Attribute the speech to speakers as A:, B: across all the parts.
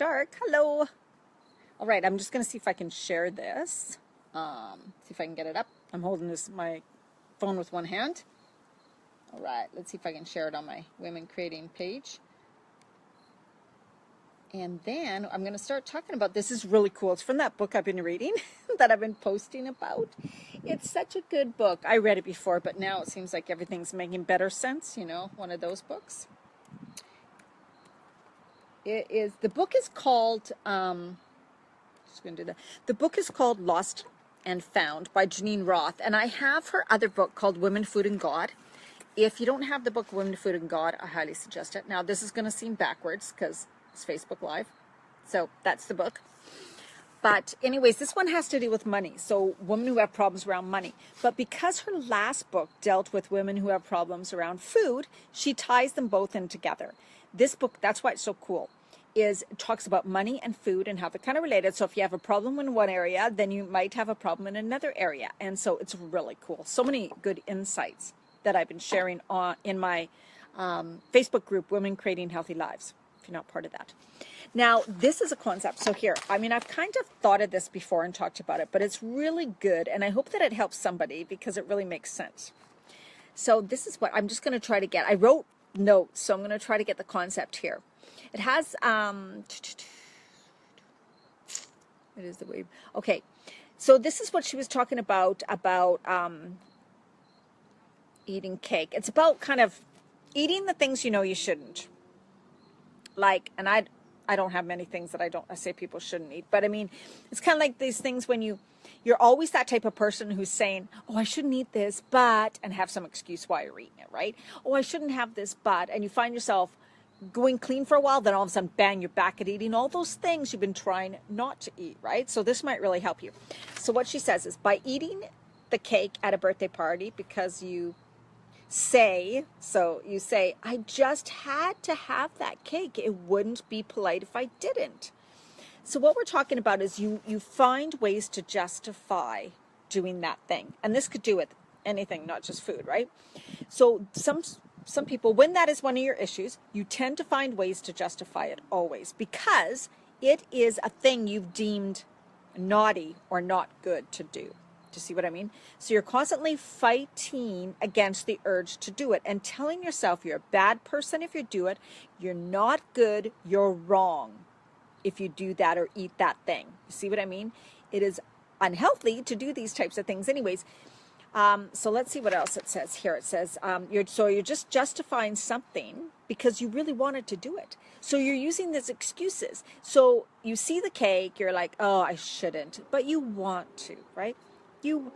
A: dark. Hello. All right, I'm just going to see if I can share this. See if I can get it up. I'm holding my phone with one hand. All right, let's see if I can share it on my Women Creating page. And then I'm going to start talking about, this is really cool. It's from that book I've been reading that I've been posting about. It's such a good book. I read it before, but now it seems like everything's making better sense, you know, one of those books. The book is called, just going to do that. The book is called Lost and Found by Geneen Roth. And I have her other book called Women, Food, and God. If you don't have the book Women, Food, and God, I highly suggest it. Now, this is going to seem backwards because it's Facebook Live. So that's the book. But anyways, this one has to do with money. So women who have problems around money. But because her last book dealt with women who have problems around food, she ties them both in together. This book, that's why it's so cool, it talks about money and food and how they're kind of related. So if you have a problem in one area, then you might have a problem in another area. And so it's really cool. So many good insights that I've been sharing in my Facebook group, Women Creating Healthy Lives, if you're not part of that. Now, this is a concept. So here, I mean, I've kind of thought of this before and talked about it, but it's really good. And I hope that it helps somebody because it really makes sense. So this is what I'm just going to try to get. I wrote notes, so I'm going to try to get the concept here. It has, it is the wave. Okay. So this is what she was talking about eating cake. It's about kind of eating the things you know you shouldn't. Like, and I don't have many things that I say people shouldn't eat, but I mean, it's kind of like these things when you're always that type of person who's saying, oh, I shouldn't eat this, but, and have some excuse why you're eating it, right? Oh, I shouldn't have this, but, and you find yourself going clean for a while, then all of a sudden, bang, you're back at eating all those things you've been trying not to eat, right? So this might really help you. So what she says is, by eating the cake at a birthday party because you say, I just had to have that cake. It wouldn't be polite if I didn't. So what we're talking about is you find ways to justify doing that thing. And this could do with anything, not just food, right? So some people, when that is one of your issues, you tend to find ways to justify it always because it is a thing you've deemed naughty or not good to do. Do you see what I mean? So you're constantly fighting against the urge to do it and telling yourself you're a bad person if you do it. You're not good. You're wrong if you do that or eat that thing. You see what I mean? It is unhealthy to do these types of things anyways. So let's see what else it says here. It says, you're just justifying something because you really wanted to do it. So you're using these excuses. So you see the cake, you're like, oh, I shouldn't, but you want to, right? You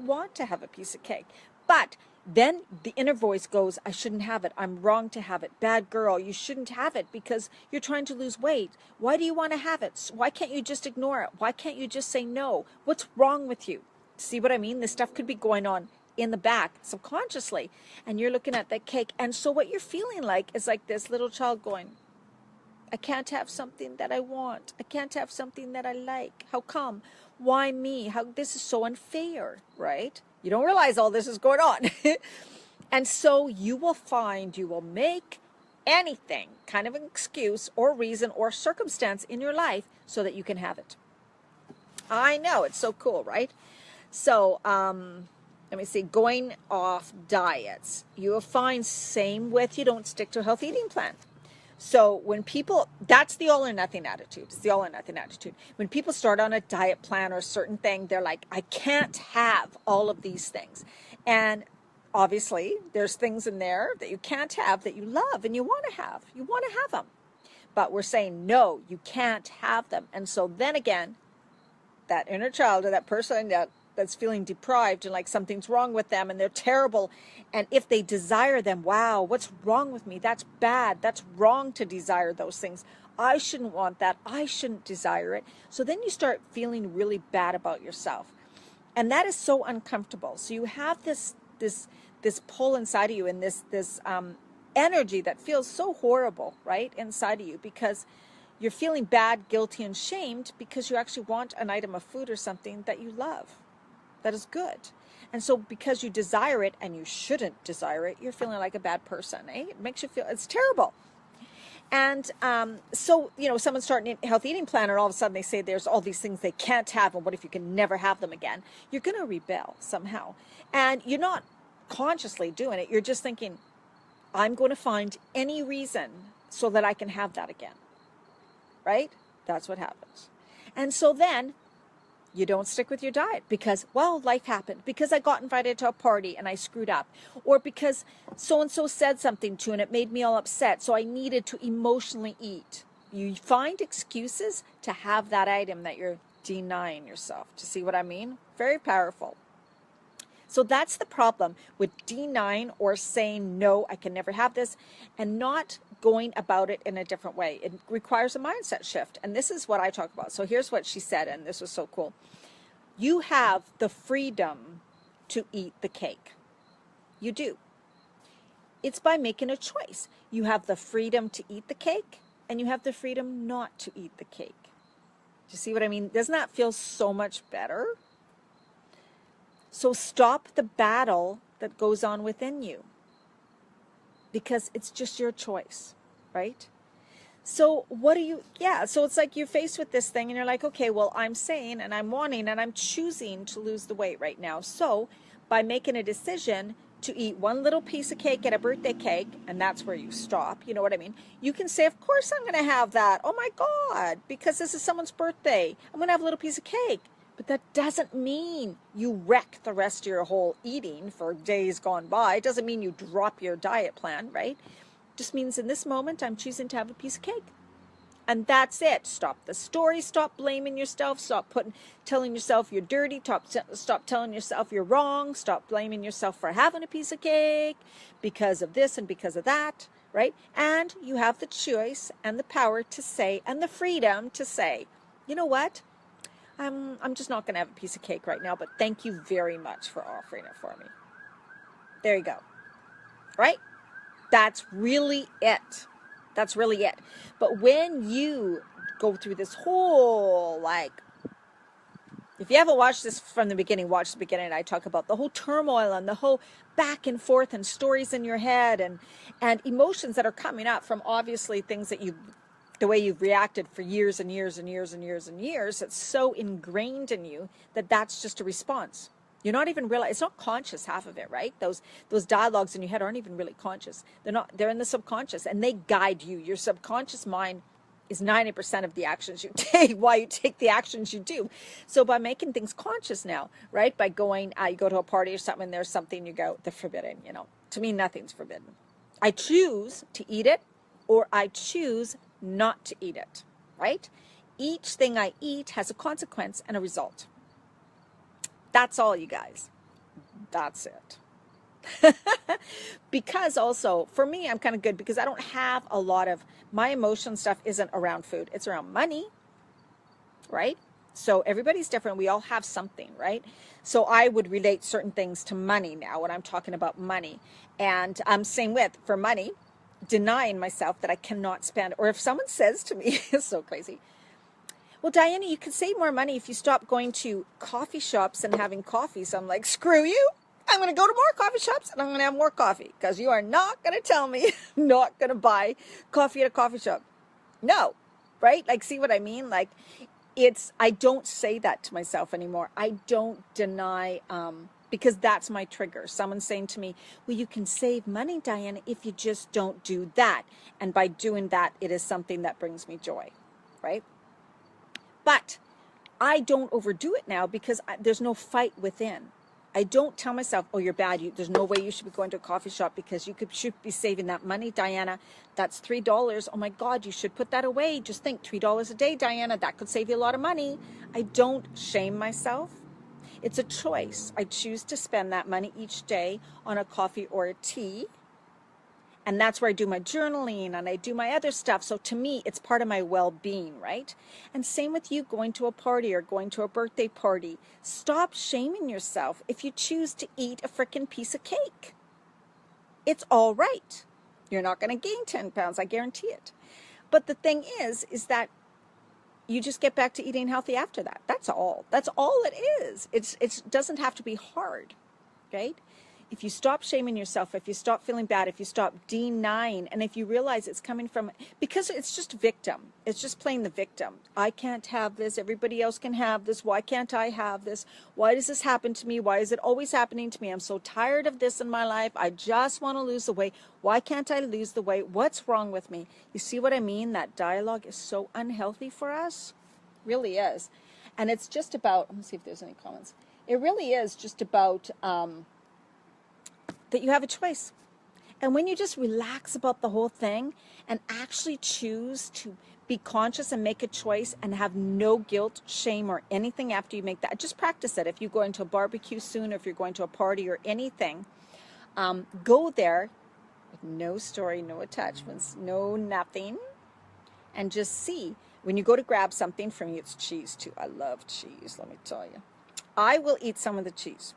A: want to have a piece of cake, but then the inner voice goes, I shouldn't have it. I'm wrong to have it. Bad girl. You shouldn't have it because you're trying to lose weight. Why do you want to have it? Why can't you just ignore it? Why can't you just say no? What's wrong with you? See what I mean? This stuff could be going on in the back subconsciously, and you're looking at that cake. And so what you're feeling like is like this little child going, I can't have something that I want. I can't have something that I like. How come? Why me? How this is so unfair, right? You don't realize all this is going on. And so you will find you will make anything, kind of an excuse or reason or circumstance in your life so that you can have it. I know, it's so cool, right? So, let me see, going off diets. You will find same with you don't stick to a healthy eating plan. So when people, that's the all or nothing attitude. It's the all or nothing attitude. When people start on a diet plan or a certain thing, they're like, I can't have all of these things. And obviously there's things in there that you can't have that you love and you want to have. You want to have them. But we're saying, no, you can't have them. And so then again, that inner child or that person that's feeling deprived and like something's wrong with them and they're terrible. And if they desire them, wow, what's wrong with me? That's bad. That's wrong to desire those things. I shouldn't want that. I shouldn't desire it. So then you start feeling really bad about yourself. And that is so uncomfortable. So you have this pull inside of you and this energy that feels so horrible, right, inside of you because you're feeling bad, guilty, and shamed because you actually want an item of food or something that you love. That is good. And so because you desire it and you shouldn't desire it, you're feeling like a bad person, eh? It makes you feel, it's terrible. And so, someone's starting a healthy eating plan and all of a sudden they say there's all these things they can't have, and what if you can never have them again? You're going to rebel somehow. And you're not consciously doing it. You're just thinking, I'm going to find any reason so that I can have that again. Right? That's what happens. And so then you don't stick with your diet because, well, life happened, because I got invited to a party and I screwed up, or because so-and-so said something to and it made me all upset, so I needed to emotionally eat. You find excuses to have that item that you're denying yourself. Do you see what I mean? Very powerful. So that's the problem with denying or saying, no, I can never have this, and not going about it in a different way. It requires a mindset shift. And this is what I talk about. So here's what she said, and this was so cool. You have the freedom to eat the cake. You do. It's by making a choice. You have the freedom to eat the cake, and you have the freedom not to eat the cake. Do you see what I mean? Doesn't that feel so much better? So stop the battle that goes on within you, because it's just your choice, right? So so it's like you're faced with this thing and you're like, okay, well, I'm saying and I'm wanting and I'm choosing to lose the weight right now. So by making a decision to eat one little piece of cake at a birthday cake, and that's where you stop, you know what I mean? You can say, of course I'm going to have that. Oh my God, because this is someone's birthday. I'm going to have a little piece of cake. But that doesn't mean you wreck the rest of your whole eating for days gone by. It doesn't mean you drop your diet plan, right? It just means in this moment, I'm choosing to have a piece of cake. And that's it. Stop the story. Stop blaming yourself. Stop telling yourself you're dirty. Stop telling yourself you're wrong. Stop blaming yourself for having a piece of cake because of this and because of that, right? And you have the choice and the power to say, and the freedom to say, you know what? I'm just not going to have a piece of cake right now, but thank you very much for offering it for me. There you go. Right? That's really it. That's really it. But when you go through this whole, if you haven't watched this from the beginning, watch the beginning. I talk about the whole turmoil and the whole back and forth and stories in your head and emotions that are coming up from obviously things that the way you've reacted for years and years and years and years and years. It's so ingrained in you that that's just a response. You're not even it's not conscious, half of it, right? Those dialogues in your head aren't even really conscious. They're in the subconscious, and they guide you. Your subconscious mind is 90% of the actions you take, why you take the actions you do. So by making things conscious now, right? By going, you go to a party or something, and there's something, you go, they're forbidden, To me, nothing's forbidden. I choose to eat it, or I choose not to eat it, right? Each thing I eat has a consequence and a result. That's all, you guys. That's it. Because also, for me, I'm kind of good because I don't have a lot of, my emotion stuff isn't around food. It's around money, right? So everybody's different. We all have something, right? So I would relate certain things to money now when I'm talking about money. And same for money, denying myself that I cannot spend. Or if someone says to me, it's so crazy, well, Diana, you could save more money if you stop going to coffee shops and having coffee. So I'm like, screw you. I'm going to go to more coffee shops and I'm going to have more coffee, because you are not going to tell me I'm not going to buy coffee at a coffee shop. No, right? See what I mean? I don't say that to myself anymore. I don't deny, because that's my trigger. Someone saying to me, well, you can save money, Diana, if you just don't do that. And by doing that, it is something that brings me joy, right? But I don't overdo it now because there's no fight within. I don't tell myself, oh, you're bad. There's no way you should be going to a coffee shop because should be saving that money, Diana. That's $3. Oh my God, you should put that away. Just think, $3 a day, Diana. That could save you a lot of money. I don't shame myself. It's a choice. I choose to spend that money each day on a coffee or a tea. And that's where I do my journaling and I do my other stuff. So to me, it's part of my well-being, right? And same with you going to a party or going to a birthday party. Stop shaming yourself if you choose to eat a freaking piece of cake. It's all right. You're not going to gain 10 pounds, I guarantee it. But the thing is that you just get back to eating healthy after that. That's all. That's all it is. It doesn't have to be hard, right? if you stop shaming yourself, if you stop feeling bad, if you stop denying, and if you realize it's coming from, because it's just victim. It's just playing the victim. I can't have this. Everybody else can have this. Why can't I have this? Why does this happen to me? Why is it always happening to me? I'm so tired of this in my life. I just want to lose the weight. Why can't I lose the weight? What's wrong with me? You see what I mean? That dialogue is so unhealthy for us. Really is. And it's just about, let me see if there's any comments. It really is just about that you have a choice. And when you just relax about the whole thing and actually choose to be conscious and make a choice and have no guilt, shame, or anything after you make that, just practice it. If you go into a barbecue soon, or if you're going to a party or anything, go there with no story, no attachments, no nothing, and just see. When you go to grab something, for me it's cheese too. I love cheese, let me tell you. I will eat some of the cheese.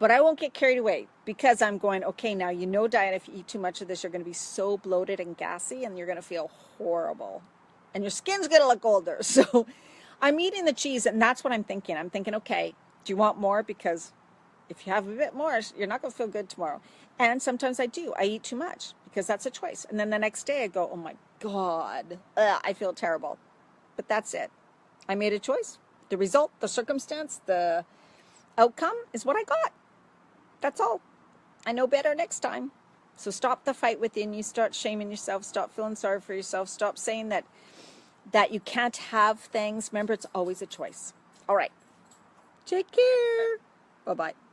A: But I won't get carried away, because I'm going, okay, now you know, Diane, if you eat too much of this, you're going to be so bloated and gassy, and you're going to feel horrible. And your skin's going to look older. So I'm eating the cheese, and that's what I'm thinking. I'm thinking, okay, do you want more? Because if you have a bit more, you're not going to feel good tomorrow. And sometimes I do. I eat too much, because that's a choice. And then the next day I go, oh my God, I feel terrible. But that's it. I made a choice. The result, the circumstance, the outcome is what I got. That's all. I know better next time. So stop the fight within you. Start shaming yourself. Stop feeling sorry for yourself. Stop saying that you can't have things. Remember, it's always a choice. All right. Take care. Bye-bye.